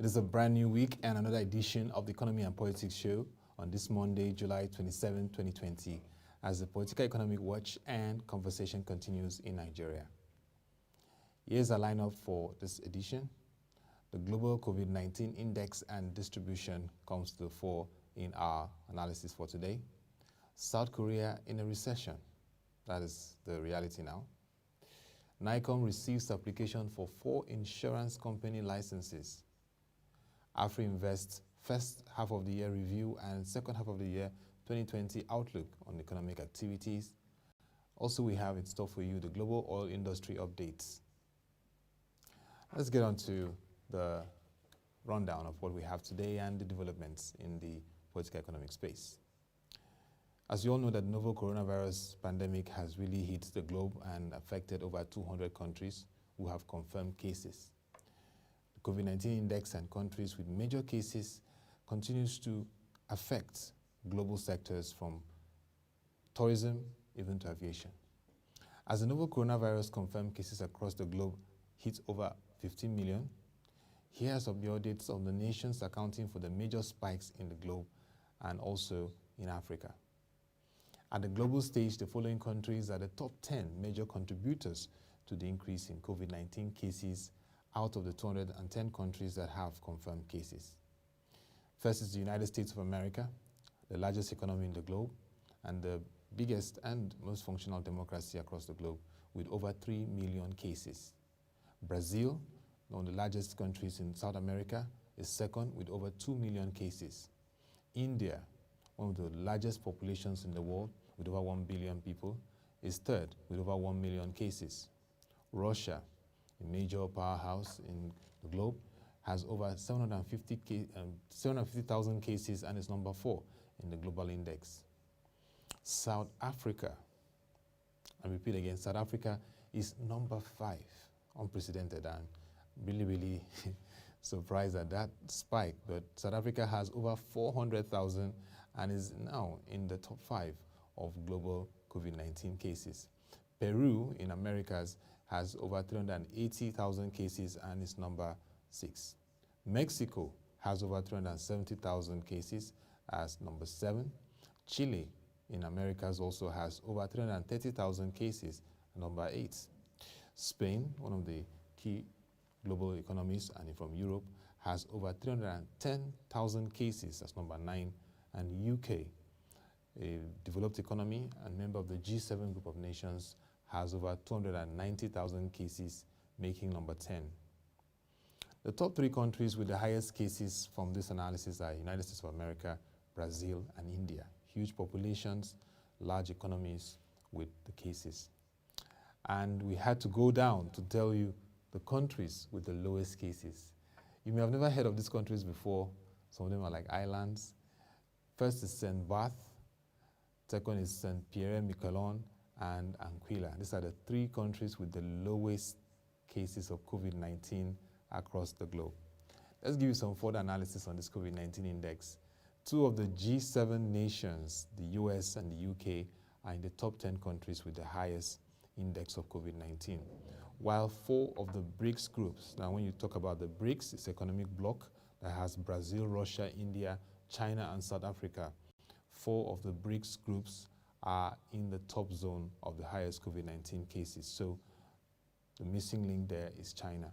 is a brand new week and another edition of the Economy and Politics Show on this Monday, July 27, 2020, as the political economic watch and conversation continues in Nigeria. Here's a lineup for this edition. The global COVID-19 index and distribution comes to the fore in our analysis for today. South Korea in a recession. That is the reality now. NICOM receives application for 4 insurance company licenses. AfriInvest first half of the year review and second half of the year 2020 outlook on economic activities. Also, we have in store for you the global oil industry updates. Let's get on to the rundown of what we have today and the developments in the political economic space. As you all know, that the novel coronavirus pandemic has really hit the globe and affected over 200 countries who have confirmed cases. The COVID-19 index and countries with major cases continues to affect global sectors from tourism even to aviation. As the novel coronavirus confirmed cases across the globe hit over 15 million, here are some updates on the nations accounting for the major spikes in the globe and also in Africa. At the global stage, the following countries are the top 10 major contributors to the increase in COVID-19 cases out of the 210 countries that have confirmed cases. First is the United States of America, the largest economy in the globe and the biggest and most functional democracy across the globe with over 3 million cases. Brazil, one of the largest countries in South America, is second with over 2 million cases. India, one of the largest populations in the world with over 1 billion people, is third with over 1 million cases. Russia, a major powerhouse in the globe, has over 750,000 cases and is number 4 in the global index. South Africa, I repeat again, South Africa is number 5, unprecedented, and really surprised at that spike, but South Africa has over 400,000 and is now in the top 5 of global COVID-19 cases. Peru in Americas has over 380,000 cases and is number 6. Mexico has over 370,000 cases as number 7. Chile in Americas also has over 330,000 cases, number 8. Spain, one of the key global economies and from Europe, has over 310,000 cases as number 9. And UK, a developed economy and member of the G7 group of nations, has over 290,000 cases, making number 10. The top 3 countries with the highest cases from this analysis are United States of America, Brazil, and India. Huge populations, large economies with the cases. And we had to go down to tell you the countries with the lowest cases. You may have never heard of these countries before. Some of them are like islands. First is St. Barth, second is St. Pierre, Miquelon, and Anguilla. These are the 3 countries with the lowest cases of COVID-19 across the globe. Let's give you some further analysis on this COVID-19 index. 2 of the G7 nations, the US and the UK, are in the top 10 countries with the highest index of COVID-19, while 4 of the BRICS groups, now when you talk about the BRICS, it's economic bloc that has Brazil, Russia, India, China, and South Africa. 4 of the BRICS groups are in the top zone of the highest COVID-19 cases. So the missing link there is China.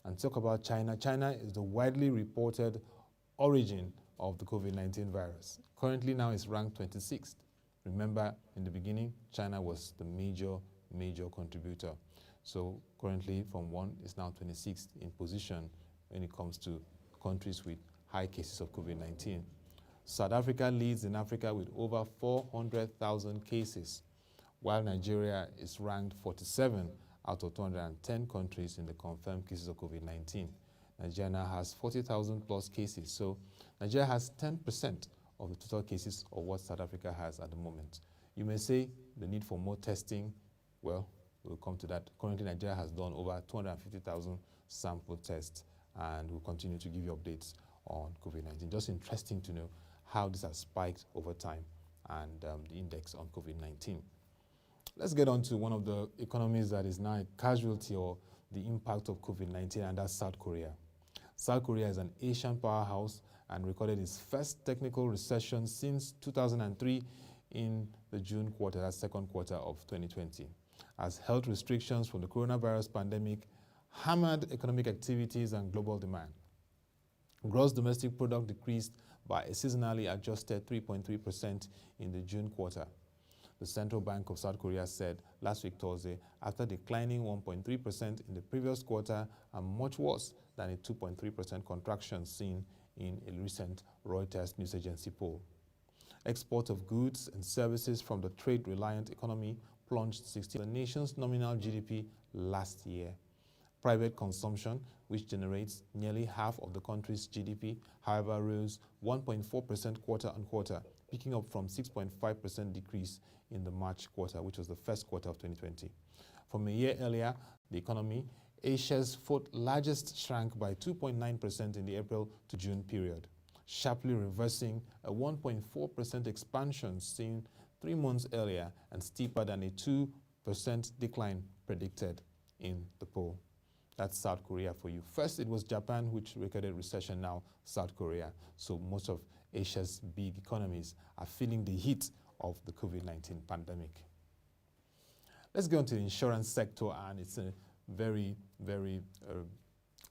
And talk about China. China is the widely reported origin of the COVID-19 virus. Currently now it's ranked 26th. Remember, in the beginning, China was the major contributor. So currently from 1 is now 26th in position when it comes to countries with high cases of COVID-19. South Africa leads in Africa with over 400,000 cases, while Nigeria is ranked 47 out of 210 countries in the confirmed cases of COVID-19. Nigeria now has 40,000 plus cases, so Nigeria has 10% of the total cases of what South Africa has at the moment. You may say the need for more testing. Well, we'll come to that. Currently, Nigeria has done over 250,000 sample tests, and we'll continue to give you updates on COVID-19. Just interesting to know how this has spiked over time and the index on COVID-19. Let's get on to one of the economies that is now a casualty or the impact of COVID-19, and that's South Korea. South Korea is an Asian powerhouse and recorded its first technical recession since 2003 in the June quarter, that's second quarter of 2020, as health restrictions from the coronavirus pandemic hammered economic activities and global demand. Gross domestic product decreased by a seasonally adjusted 3.3% in the June quarter. The Central Bank of South Korea said last week Thursday, after declining 1.3% in the previous quarter and much worse than a 2.3% contraction seen in a recent Reuters news agency poll. Export of goods and services from the trade-reliant economy plunged 60% the nation's nominal GDP last year. Private consumption, which generates nearly half of the country's GDP, however, rose 1.4% quarter-on-quarter, picking up from 6.5% decrease in the March quarter, which was the first quarter of 2020. From a year earlier, the economy, Asia's fourth largest, shrank by 2.9% in the April to June period, sharply reversing a 1.4% expansion seen 3 months earlier and steeper than a 2% decline predicted in the poll. That's South Korea for you. First, it was Japan, which recorded recession, now South Korea. So most of Asia's big economies are feeling the heat of the COVID-19 pandemic. Let's go into the insurance sector, and it's a very, very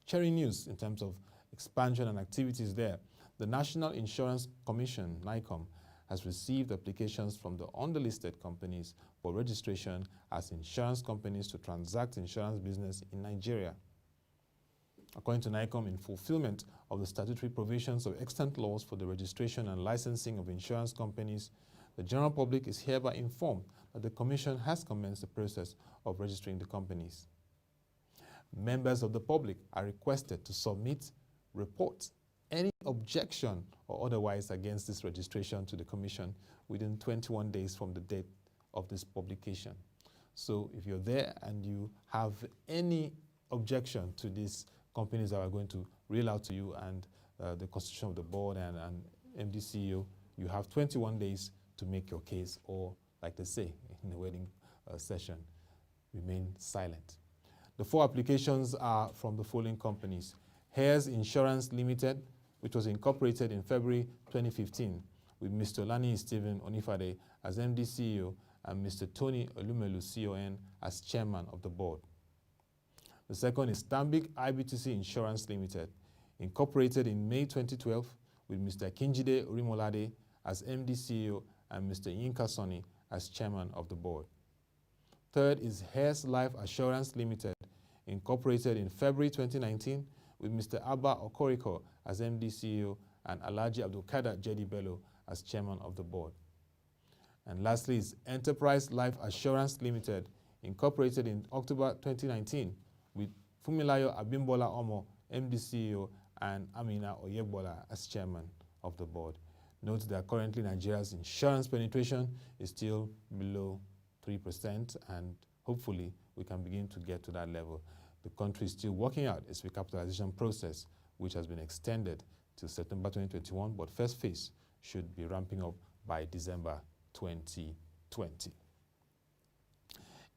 cheering news in terms of expansion and activities there. The National Insurance Commission, NICOM, has received applications from the underlisted companies for registration as insurance companies to transact insurance business in Nigeria. According to NICOM, in fulfillment of the statutory provisions of extant laws for the registration and licensing of insurance companies, the general public is hereby informed that the Commission has commenced the process of registering the companies. Members of the public are requested to submit reports, any objection or otherwise against this registration to the Commission within 21 days from the date of this publication. So if you're there and you have any objection to these companies that are going to reel out to you and the constitution of the board and MD CEO, you have 21 days to make your case, or like they say in the wedding session, remain silent. The 4 applications are from the following companies: Heirs Insurance Limited, which was incorporated in February 2015 with Mr. Lani Stephen Onifade as MD CEO and Mr. Tony Olumelu CON as chairman of the board. The second is Stanbic IBTC Insurance Limited, incorporated in May 2012 with Mr. Kinjide Orimolade as MD CEO and Mr. Yinka Soni as chairman of the board. Third is Heirs Life Assurance Limited, incorporated in February 2019 with Mr. Abba Okoriko as MD CEO and Alhaji Abdulkader Jedi Bello as chairman of the board. And lastly is Enterprise Life Assurance Limited, incorporated in October 2019 with Fumilayo Abimbola Omo, MD CEO, and Amina Oyebola as chairman of the board. Note that currently Nigeria's insurance penetration is still below 3%, and hopefully we can begin to get to that level. The country is still working out its recapitalization process, which has been extended to September 2021, but first phase should be ramping up by December 2020.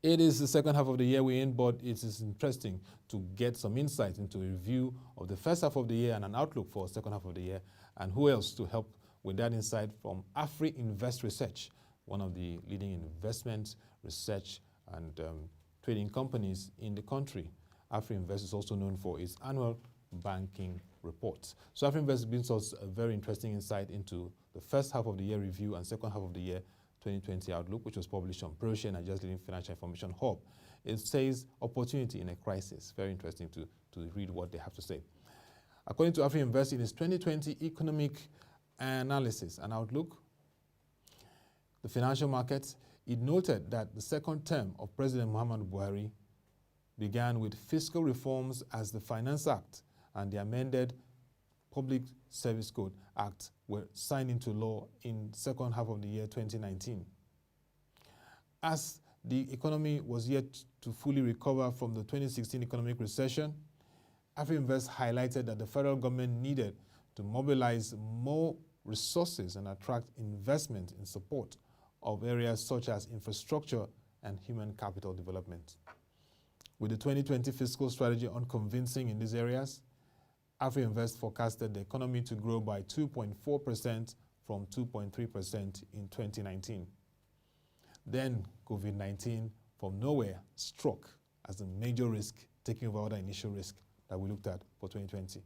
It is the second half of the year we're in, but it is interesting to get some insight into a review of the first half of the year and an outlook for the second half of the year. And who else to help with that insight from Afri Invest Research, one of the leading investment research and trading companies in the country. Afri Invest is also known for its annual banking reports. So Afri Invest gives us a very interesting insight into the first half of the year review and second half of the year 2020 outlook, which was published on ProShare, Nigeria's leading financial information hub. It says opportunity in a crisis. Very interesting to read what they have to say. According to Afri Invest, in its 2020 economic analysis and outlook, the financial markets, it noted that the second term of President Muhammadu Buhari began with fiscal reforms as the Finance Act and the amended Public Service Code Act were signed into law in second half of the year 2019. As the economy was yet to fully recover from the 2016 economic recession, AfriInvest highlighted that the federal government needed to mobilize more resources and attract investment in support of areas such as infrastructure and human capital development. With the 2020 fiscal strategy unconvincing in these areas, AfriInvest forecasted the economy to grow by 2.4% from 2.3% in 2019. Then COVID-19 from nowhere struck as a major risk, taking over the initial risk that we looked at for 2020,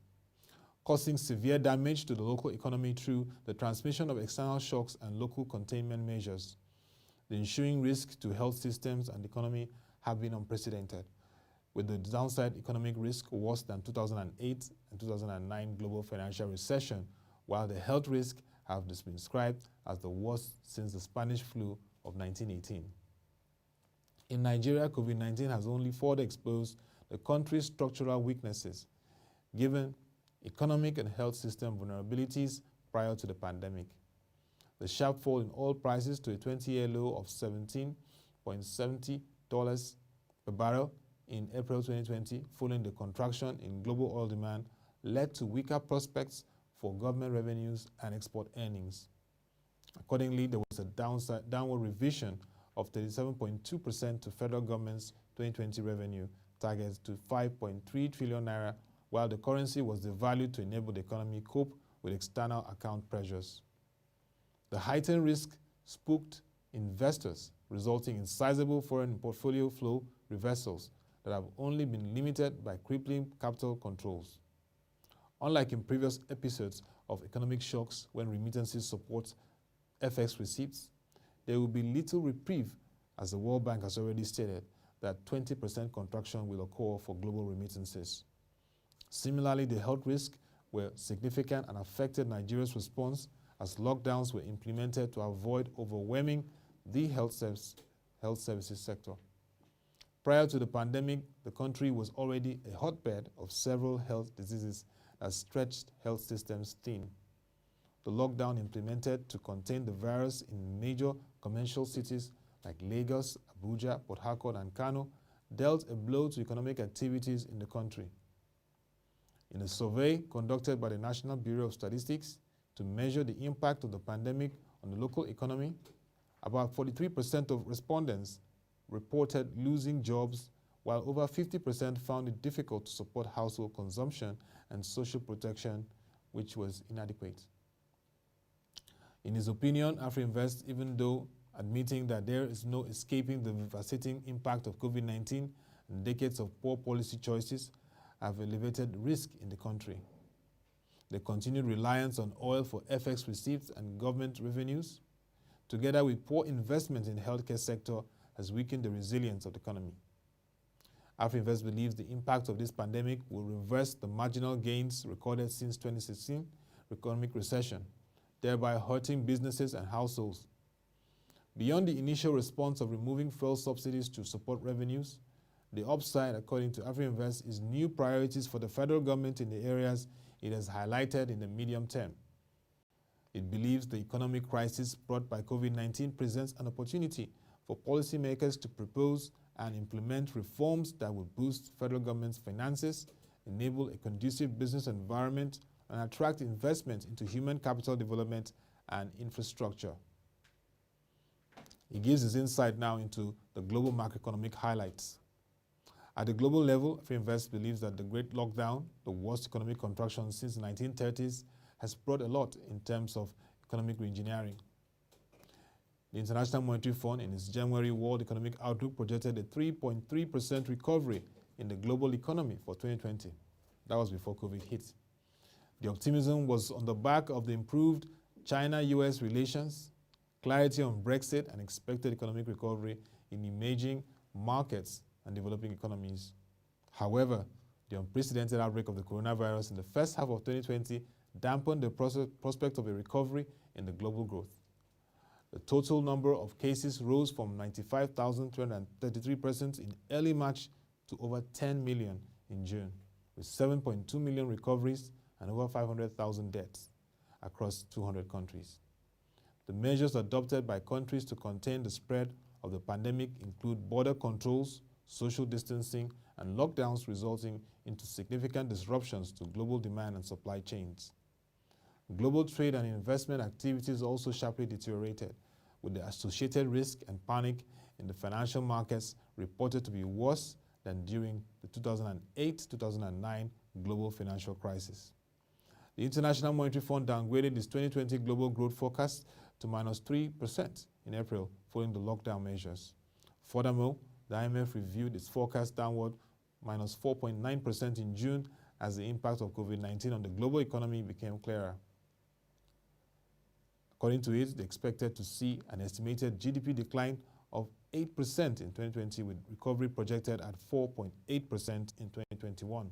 causing severe damage to the local economy through the transmission of external shocks and local containment measures. The ensuing risk to health systems and the economy have been unprecedented, with the downside economic risk worse than 2008 and 2009 global financial recession, while the health risk have been described as the worst since the Spanish flu of 1918. In Nigeria, COVID-19 has only further exposed the country's structural weaknesses, given economic and health system vulnerabilities prior to the pandemic. The sharp fall in oil prices to a 20-year low of $17.70 per barrel in April 2020, following the contraction in global oil demand, led to weaker prospects for government revenues and export earnings. Accordingly, there was a downward revision of 37.2% to federal government's 2020 revenue targets to 5.3 trillion naira, while the currency was devalued to enable the economy cope with external account pressures. The heightened risk spooked investors, resulting in sizable foreign portfolio flow reversals that have only been limited by crippling capital controls. Unlike in previous episodes of economic shocks when remittances support FX receipts, there will be little reprieve, as the World Bank has already stated that 20% contraction will occur for global remittances. Similarly, the health risks were significant and affected Nigeria's response as lockdowns were implemented to avoid overwhelming the health services sector. Prior to the pandemic, the country was already a hotbed of several health diseases that stretched health systems thin. The lockdown implemented to contain the virus in major commercial cities like Lagos, Abuja, Port Harcourt, and Kano dealt a blow to economic activities in the country. In a survey conducted by the National Bureau of Statistics to measure the impact of the pandemic on the local economy, about 43% of respondents reported losing jobs, while over 50% found it difficult to support household consumption and social protection, which was inadequate. In his opinion, AfriInvest, even though admitting that there is no escaping the devastating impact of COVID-19 and decades of poor policy choices, have elevated risk in the country. The continued reliance on oil for FX receipts and government revenues, together with poor investment in the healthcare sector, has weakened the resilience of the economy. AfriInvest believes the impact of this pandemic will reverse the marginal gains recorded since 2016 economic recession, thereby hurting businesses and households. Beyond the initial response of removing fuel subsidies to support revenues, the upside, according to AfriInvest, is new priorities for the federal government in the areas it has highlighted in the medium term. It believes the economic crisis brought by COVID-19 presents an opportunity for policymakers to propose and implement reforms that will boost federal government's finances, enable a conducive business environment, and attract investment into human capital development and infrastructure. He gives his insight now into the global macroeconomic highlights. At the global level, AfriInvest believes that the Great Lockdown, the worst economic contraction since the 1930s, has brought a lot in terms of economic reengineering. The International Monetary Fund, in its January World Economic Outlook, projected a 3.3% recovery in the global economy for 2020. That was before COVID hit. The optimism was on the back of the improved China-US relations, clarity on Brexit, and expected economic recovery in emerging markets and developing economies. However, the unprecedented outbreak of the coronavirus in the first half of 2020 dampened the prospect of a recovery in the global growth. The total number of cases rose from 95,233 persons in early March to over 10 million in June, with 7.2 million recoveries and over 500,000 deaths across 200 countries. The measures adopted by countries to contain the spread of the pandemic include border controls, social distancing, and lockdowns, resulting into significant disruptions to global demand and supply chains. Global trade and investment activities also sharply deteriorated, with the associated risk and panic in the financial markets reported to be worse than during the 2008-2009 global financial crisis. The International Monetary Fund downgraded its 2020 global growth forecast to -3% in April following the lockdown measures. Furthermore, the IMF reviewed its forecast downward -4.9% in June as the impact of COVID-19 on the global economy became clearer. According to it, they expected to see an estimated GDP decline of 8% in 2020, with recovery projected at 4.8% in 2021.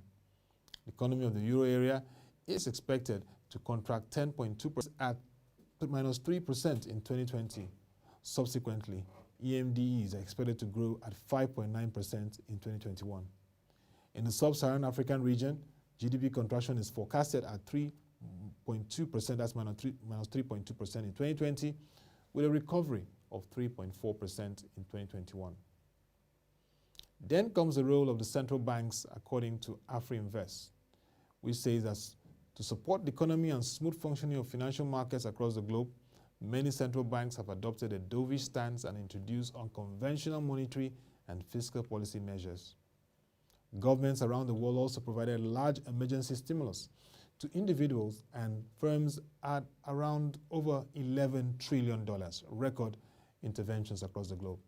The economy of the euro area is expected to contract 10.2% at -3% in 2020. Subsequently, EMDEs are expected to grow at 5.9% in 2021. In the sub-Saharan African region, GDP contraction is forecasted at 3.2%, that's -3.2% in 2020, with a recovery of 3.4% in 2021. Then comes the role of the central banks, according to AfriInvest, which says that to support the economy and smooth functioning of financial markets across the globe, many central banks have adopted a dovish stance and introduced unconventional monetary and fiscal policy measures. Governments around the world also provided large emergency stimulus to individuals and firms at around over $11 trillion, record interventions across the globe.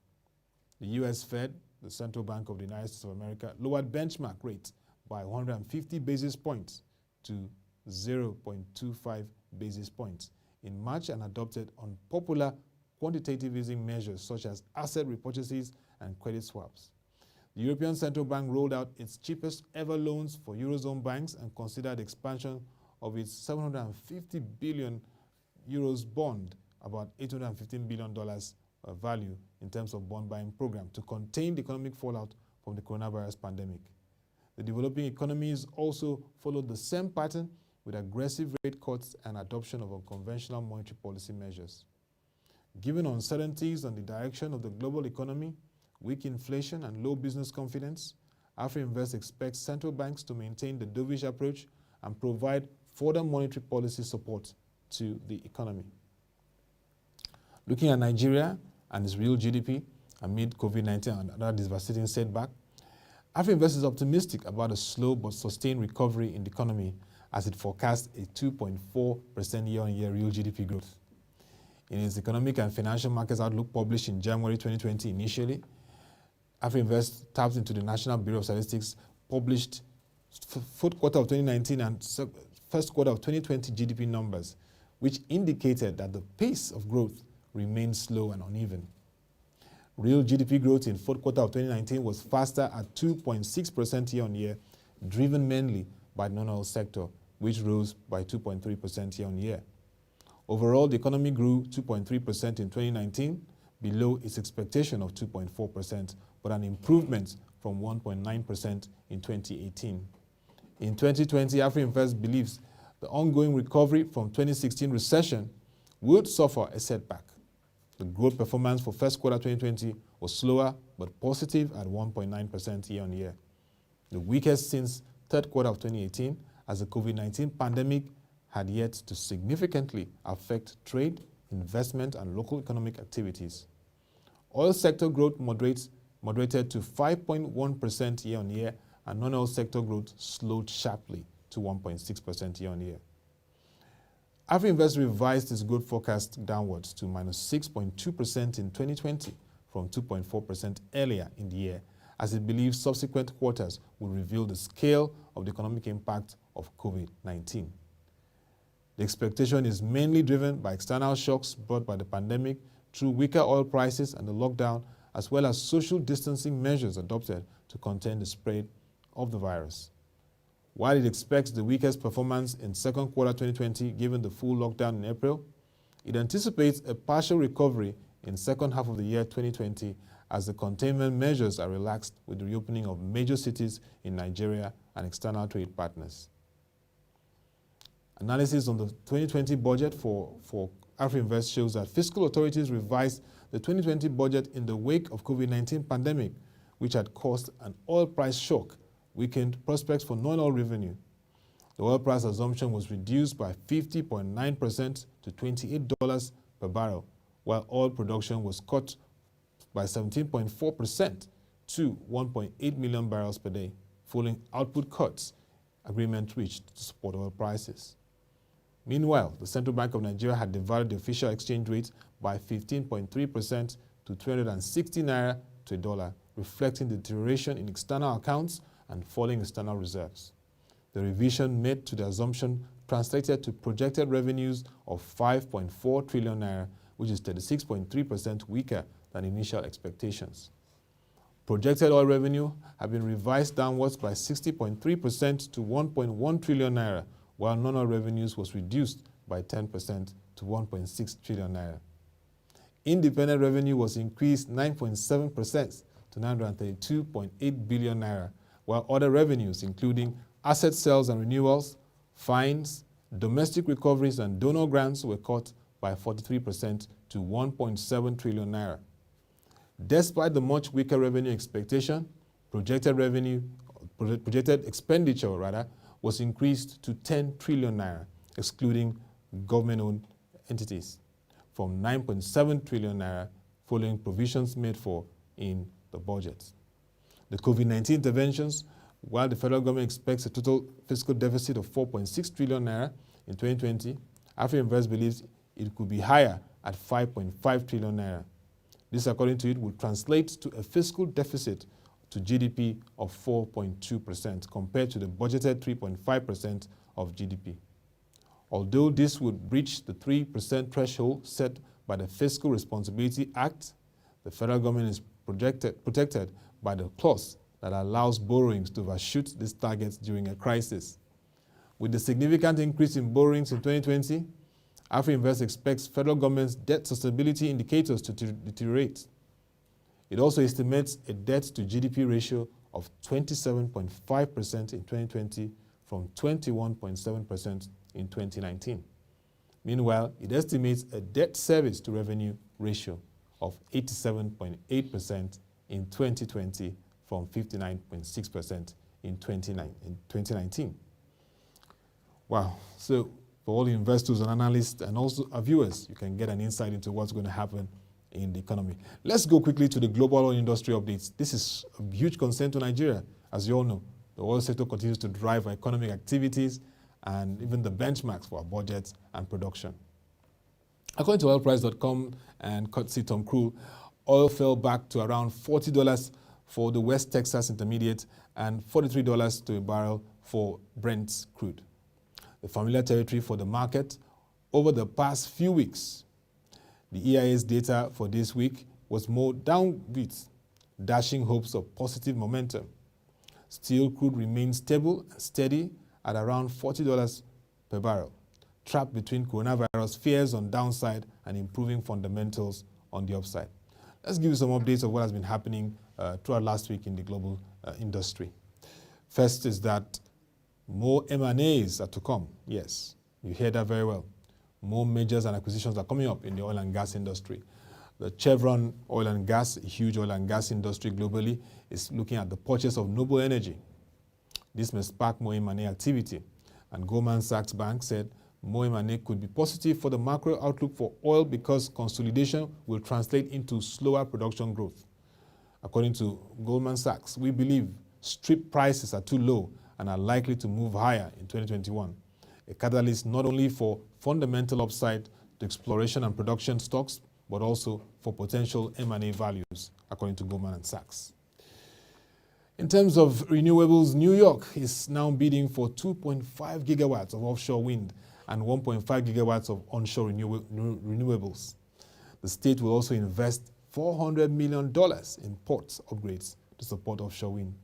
The US Fed, the Central Bank of the United States of America, lowered benchmark rates by 150 basis points to 0.25 basis points in March and adopted unpopular quantitative easing measures such as asset repurchases and credit swaps. The European Central Bank rolled out its cheapest ever loans for Eurozone banks and considered expansion of its 750 billion euros bond, about $815 billion value in terms of bond buying program, to contain the economic fallout from the coronavirus pandemic. The developing economies also followed the same pattern with aggressive rate cuts and adoption of unconventional monetary policy measures. Given uncertainties on the direction of the global economy, weak inflation and low business confidence, AfriInvest expects central banks to maintain the dovish approach and provide further monetary policy support to the economy. Looking at Nigeria and its real GDP amid COVID-19 and other devastating setback, AfriInvest is optimistic about a slow but sustained recovery in the economy as it forecasts a 2.4% year-on-year real GDP growth. In its Economic and Financial Markets Outlook published in January 2020 initially, AfriInvest tapped into the National Bureau of Statistics published fourth quarter of 2019 and first quarter of 2020 GDP numbers, which indicated that the pace of growth remained slow and uneven. Real GDP growth in fourth quarter of 2019 was faster at 2.6% year-on-year, driven mainly by the non-oil sector, which rose by 2.3% year-on-year. Overall, the economy grew 2.3% in 2019, below its expectation of 2.4%, but an improvement from 1.9% in 2018. In 2020, AfriInvest believes the ongoing recovery from 2016 recession would suffer a setback. The growth performance for first quarter 2020 was slower but positive at 1.9% year-on-year, the weakest since third quarter of 2018, as the COVID-19 pandemic had yet to significantly affect trade, investment, and local economic activities. Oil sector growth moderated to 5.1% year-on-year, and non-oil sector growth slowed sharply to 1.6% year-on-year. AfriInvest revised its growth forecast downwards to -6.2% in 2020 from 2.4% earlier in the year, as it believes subsequent quarters will reveal the scale of the economic impact of COVID-19. The expectation is mainly driven by external shocks brought by the pandemic through weaker oil prices and the lockdown, as well as social distancing measures adopted to contain the spread of the virus. While it expects the weakest performance in second quarter 2020 given the full lockdown in April, it anticipates a partial recovery in second half of the year 2020 as the containment measures are relaxed with the reopening of major cities in Nigeria and external trade partners. Analysis on the 2020 budget for AfriInvest shows that fiscal authorities revised the 2020 budget in the wake of COVID-19 pandemic, which had caused an oil price shock, weakened prospects for non-oil revenue. The oil price assumption was reduced by 50.9% to $28 per barrel, while oil production was cut by 17.4% to 1.8 million barrels per day, following output cuts agreement reached to support oil prices. Meanwhile, the Central Bank of Nigeria had devalued the official exchange rate by 15.3% to 360 naira to a dollar, reflecting the deterioration in external accounts and falling external reserves. The revision made to the assumption translated to projected revenues of 5.4 trillion naira, which is 36.3% weaker than initial expectations. Projected oil revenue have been revised downwards by 60.3% to 1.1 trillion naira, while non-oil revenues was reduced by 10% to 1.6 trillion naira. Independent revenue was increased 9.7% to 932.8 billion naira, while other revenues, including asset sales and renewals, fines, domestic recoveries and donor grants, were cut by 43% to 1.7 trillion naira. Despite the much weaker revenue expectation, projected expenditure was increased to 10 trillion naira, excluding government-owned entities, from 9.7 trillion naira following provisions made for in the budget. The COVID-19 interventions, while the federal government expects a total fiscal deficit of 4.6 trillion naira in 2020, AfriInvest believes it could be higher at 5.5 trillion naira. This, according to it, would translate to a fiscal deficit to GDP of 4.2% compared to the budgeted 3.5% of GDP. Although this would breach the 3% threshold set by the Fiscal Responsibility Act, the federal government is protected by the clause that allows borrowings to overshoot these targets during a crisis. With the significant increase in borrowings in 2020, AfriInvest expects federal government's debt sustainability indicators to deteriorate. It also estimates a debt-to-GDP ratio of 27.5% in 2020 from 21.7% in 2019. Meanwhile, it estimates a debt service to revenue ratio of 87.8% in 2020 from 59.6% in 2019. Wow. So for all the investors and analysts and also our viewers, you can get an insight into what's going to happen in the economy. Let's go quickly to the global oil industry updates. This is a huge concern to Nigeria. As you all know, the oil sector continues to drive our economic activities and even the benchmarks for our budgets and production. According to oilprice.com and courtesy Tom Crew, oil fell back to around $40 for the West Texas Intermediate and $43 to a barrel for Brent crude. The familiar territory for the market over the past few weeks. The EIA's data for this week was more downbeat, dashing hopes of positive momentum. Still, crude remains stable and steady at around $40 per barrel, trapped between coronavirus fears on downside and improving fundamentals on the upside. Let's give you some updates of what has been happening throughout last week in the global industry. First is that more M&As are to come. Yes, you hear that very well. More mergers and acquisitions are coming up in the oil and gas industry. The Chevron oil and gas, a huge oil and gas industry globally, is looking at the purchase of Noble Energy. This may spark more M&A activity. And Goldman Sachs Bank said more M&A could be positive for the macro outlook for oil because consolidation will translate into slower production growth. According to Goldman Sachs, we believe strip prices are too low and are likely to move higher in 2021. A catalyst not only for fundamental upside to exploration and production stocks, but also for potential M&A values, according to Goldman Sachs. In terms of renewables, New York is now bidding for 2.5 gigawatts of offshore wind and 1.5 gigawatts of onshore renewables. The state will also invest $400 million in port upgrades to support offshore wind.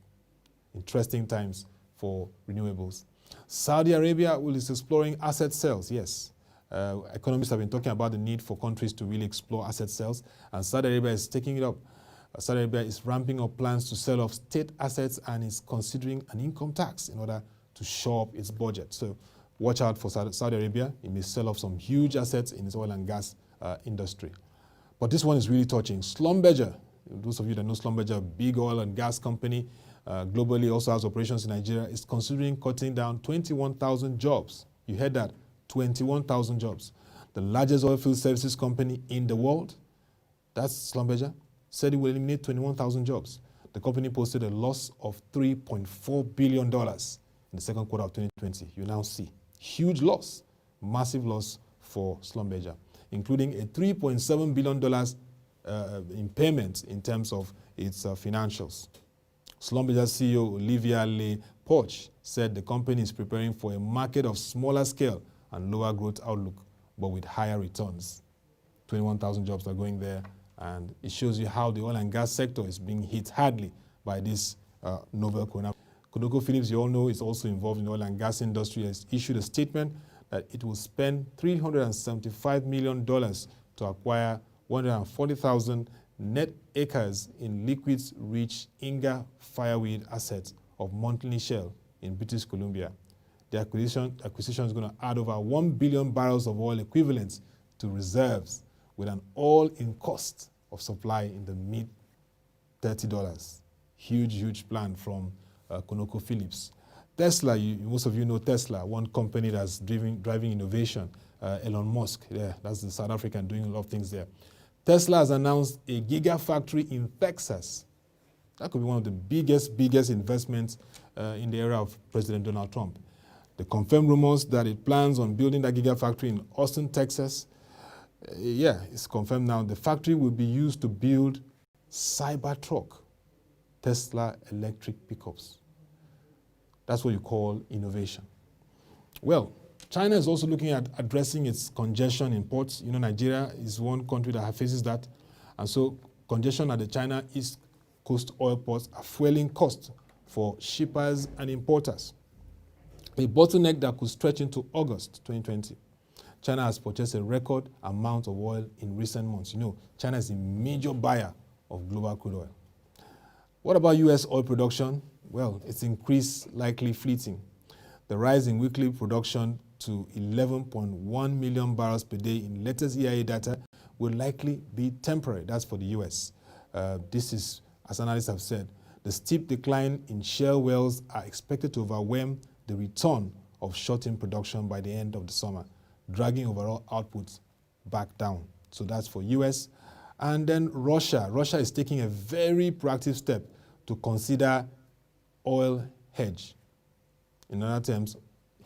Interesting times for renewables. Saudi Arabia is exploring asset sales, yes. Economists have been talking about the need for countries to really explore asset sales, and Saudi Arabia is taking it up. Saudi Arabia is ramping up plans to sell off state assets and is considering an income tax in order to shore up its budget. So watch out for Saudi Arabia. It may sell off some huge assets in its oil and gas industry. But this one is really touching. Schlumberger, those of you that know Schlumberger, a big oil and gas company, globally also has operations in Nigeria, is considering cutting down 21,000 jobs. You heard that, 21,000 jobs. The largest oilfield services company in the world, that's Schlumberger, said it will eliminate 21,000 jobs. The company posted a loss of $3.4 billion in the second quarter of 2020. You now see huge loss, massive loss for Schlumberger, including a $3.7 billion impairment in terms of its financials. Schlumberger CEO Olivia Le Poch said the company is preparing for a market of smaller scale and lower growth outlook, but with higher returns. 21,000 jobs are going there, and it shows you how the oil and gas sector is being hit hardly by this novel coronavirus. ConocoPhillips, you all know, is also involved in the oil and gas industry, has issued a statement that it will spend $375 million to acquire 140,000 net acres in liquids-rich Giga fireweed assets of Montney Shell in British Columbia. The acquisition is going to add over 1 billion barrels of oil equivalent to reserves, with an all-in cost of supply in the mid-$30. Huge plan from ConocoPhillips. Tesla, most of you know Tesla, one company that's driving innovation. Elon Musk, that's the South African doing a lot of things there. Tesla has announced a Giga factory in Texas. That could be one of the biggest investments in the era of President Donald Trump. The confirmed rumors that it plans on building that Giga factory in Austin, Texas. It's confirmed now. The factory will be used to build Cybertruck, Tesla electric pickups. That's what you call innovation. Well, China is also looking at addressing its congestion in ports. You know, Nigeria is one country that faces that. And so congestion at the China East Coast oil ports are fueling costs for shippers and importers. A bottleneck that could stretch into August 2020. China has purchased a record amount of oil in recent months. You know, China is a major buyer of global crude oil. What about U.S. oil production? Well, its increase likely fleeting. The rise in weekly production to 11.1 million barrels per day in latest EIA data will likely be temporary. That's for the U.S. This is, as analysts have said, the steep decline in shale wells are expected to overwhelm the return of shut-in production by the end of the summer, dragging overall output back down. So that's for US. And then Russia. Russia is taking a very proactive step to consider oil hedge. In other terms,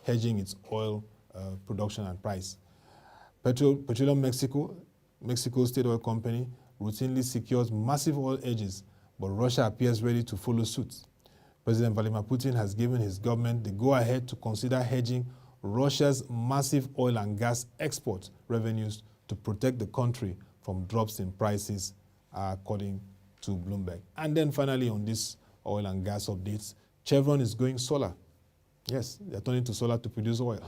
hedging its oil production and price. Petroleum Mexico State Oil Company, routinely secures massive oil hedges, but Russia appears ready to follow suit. President Vladimir Putin has given his government the go-ahead to consider hedging Russia's massive oil and gas export revenues to protect the country from drops in prices, according to Bloomberg. And then finally, on this oil and gas updates, Chevron is going solar. Yes, they're turning to solar to produce oil.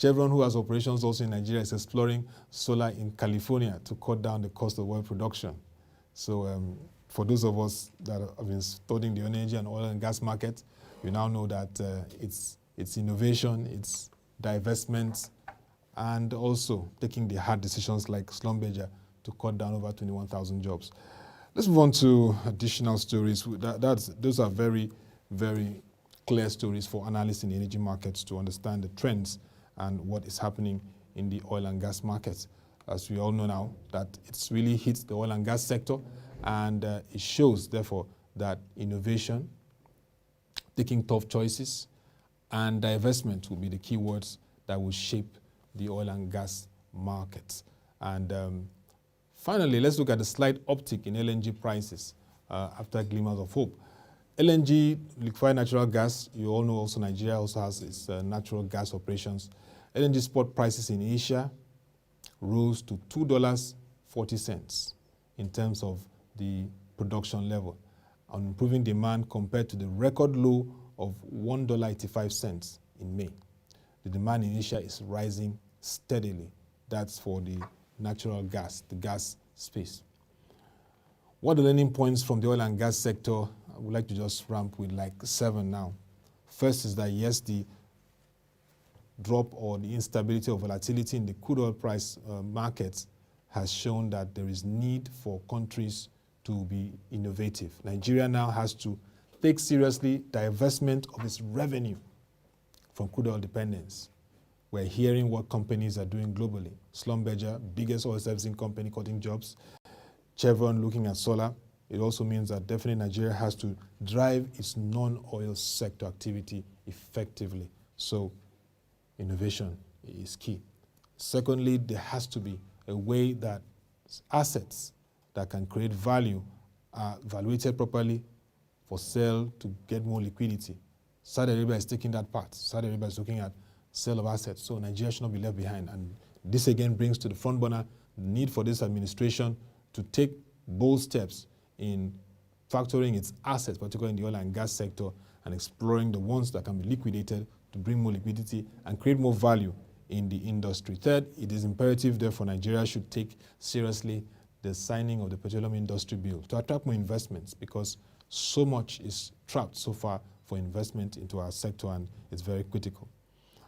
Chevron, who has operations also in Nigeria, is exploring solar in California to cut down the cost of oil production. So for those of us that have been studying the energy and oil and gas market, we now know that it's innovation, it's divestment, and also taking the hard decisions like Schlumberger to cut down over 21,000 jobs. Let's move on to additional stories. Those are very, very clear stories for analysts in the energy markets to understand the trends and what is happening in the oil and gas markets. As we all know now, that it's really hit the oil and gas sector, and it shows, therefore, that innovation, taking tough choices, and divestment will be the key words that will shape the oil and gas market. And finally, let's look at the slight uptick in LNG prices after glimmers of hope. LNG, liquefied natural gas, you all know also Nigeria also has its natural gas operations. LNG spot prices in Asia rose to $2.40 in terms of the production level, on improving demand compared to the record low of $1.85 in May. The demand in Asia is rising steadily. That's for the natural gas, the gas space. What are the learning points from the oil and gas sector? I would like to just ramp with like 7 now. First is that yes, the drop or the instability or volatility in the crude oil price markets has shown that there is need for countries to be innovative. Nigeria now has to take seriously divestment of its revenue from crude oil dependence. We're hearing what companies are doing globally. Schlumberger, biggest oil servicing company, cutting jobs. Chevron looking at solar. it also means that definitely Nigeria has to drive its non-oil sector activity effectively. So innovation is key. Secondly, there has to be a way that assets that can create value are evaluated properly for sale to get more liquidity. Saudi Arabia is taking that part. Saudi Arabia is looking at sale of assets. So Nigeria should not be left behind. And this again brings to the front burner the need for this administration to take bold steps in factoring its assets, particularly in the oil and gas sector, and exploring the ones that can be liquidated to bring more liquidity and create more value in the industry. Third, it is imperative, therefore, Nigeria should take seriously the signing of the Petroleum Industry Bill to attract more investments, because so much is trapped so far for investment into our sector, and it's very critical.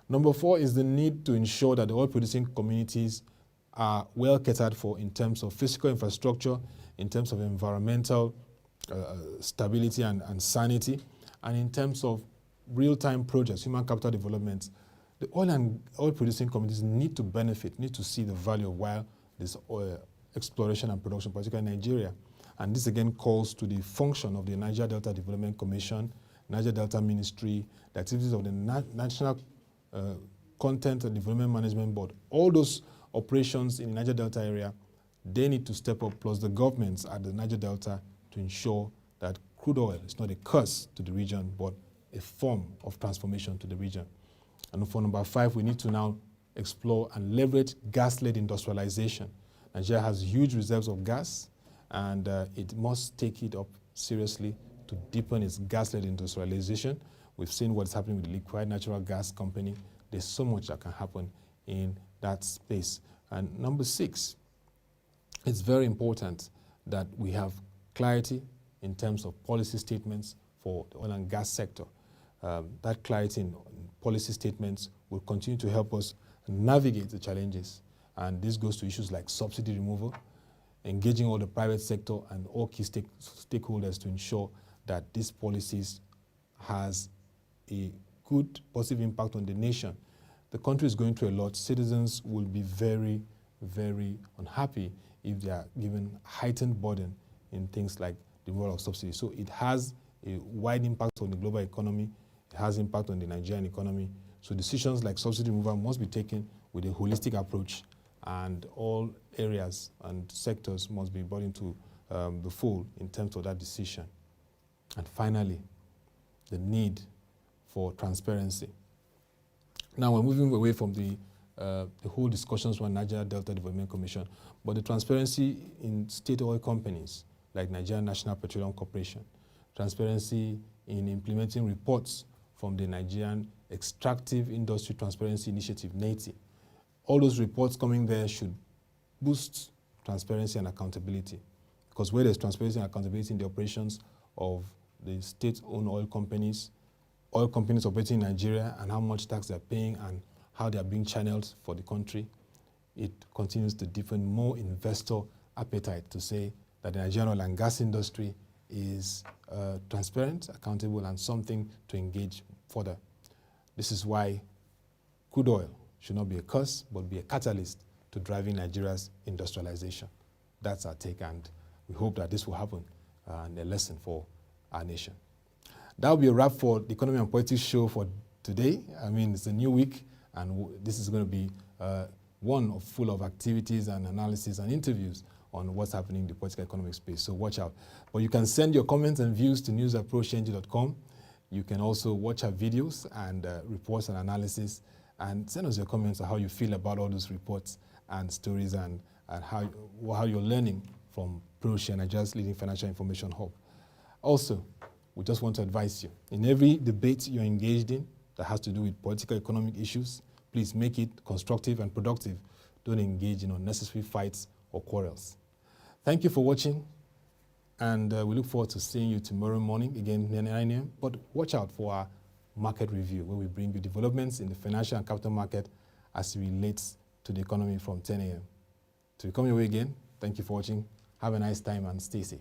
Number 4 is the need to ensure that the oil-producing communities are well catered for in terms of physical infrastructure, in terms of environmental stability and sanity, and in terms of real-time projects, human capital development. The oil-producing communities need to benefit, need to see the value of while this oil exploration and production, particularly in Nigeria. And this again calls to the function of the Niger Delta Development Commission, Niger Delta Ministry, the activities of the National Content and Development Management Board. All those operations in the Niger Delta area, they need to step up, plus the governments at the Niger Delta, to ensure that crude oil is not a curse to the region, but a form of transformation to the region. And for number 5, we need to now explore and leverage gas-led industrialization. Nigeria has huge reserves of gas, and it must take it up seriously to deepen its gas-led industrialization. We've seen what's happening with the liquefied natural gas company. There's so much that can happen in that space. And number 6, it's very important that we have clarity in terms of policy statements for the oil and gas sector. That clarity in policy statements will continue to help us navigate the challenges. And this goes to issues like subsidy removal, engaging all the private sector and all key stakeholders to ensure that these policies has a good positive impact on the nation. The country is going through a lot. Citizens will be very, very unhappy if they are given heightened burden in things like the removal of subsidies. So it has a wide impact on the global economy. It has impact on the Nigerian economy. So decisions like subsidy removal must be taken with a holistic approach, and all areas and sectors must be brought into the fold in terms of that decision. And finally, the need for transparency. Now we're moving away from the whole discussions on Niger Delta Development Commission, but the transparency in state oil companies like Nigerian National Petroleum Corporation, transparency in implementing reports from the Nigerian Extractive Industry Transparency Initiative, NATI. All those reports coming there should boost transparency and accountability, because where there's transparency and accountability in the operations of the state-owned oil companies operating in Nigeria, and how much tax they're paying and how they're being channeled for the country, it continues to deepen more investor appetite to say that the Nigerian oil and gas industry is transparent, accountable, and something to engage further. This is why crude oil should not be a curse, but be a catalyst to driving Nigeria's industrialization. That's our take, and we hope that this will happen and a lesson for our nation. That will be a wrap for the Economy and Politics show for today. I mean, it's a new week, and this is going to be one full of activities and analysis and interviews on what's happening in the political economic space, so watch out. But you can send your comments and views to news@proshenji.com. You can also watch our videos and reports and analysis, and send us your comments on how you feel about all those reports and stories, and how you're learning from ProShare, Nigeria's leading financial information hub. Also, we just want to advise you, in every debate you're engaged in that has to do with political economic issues, please make it constructive and productive. Don't engage in unnecessary fights or quarrels. Thank you for watching, and we look forward to seeing you tomorrow morning, again, 9 a.m. But watch out for our market review, where we bring you developments in the financial and capital market as it relates to the economy from 10 a.m. To come your way again, thank you for watching. Have a nice time and stay safe.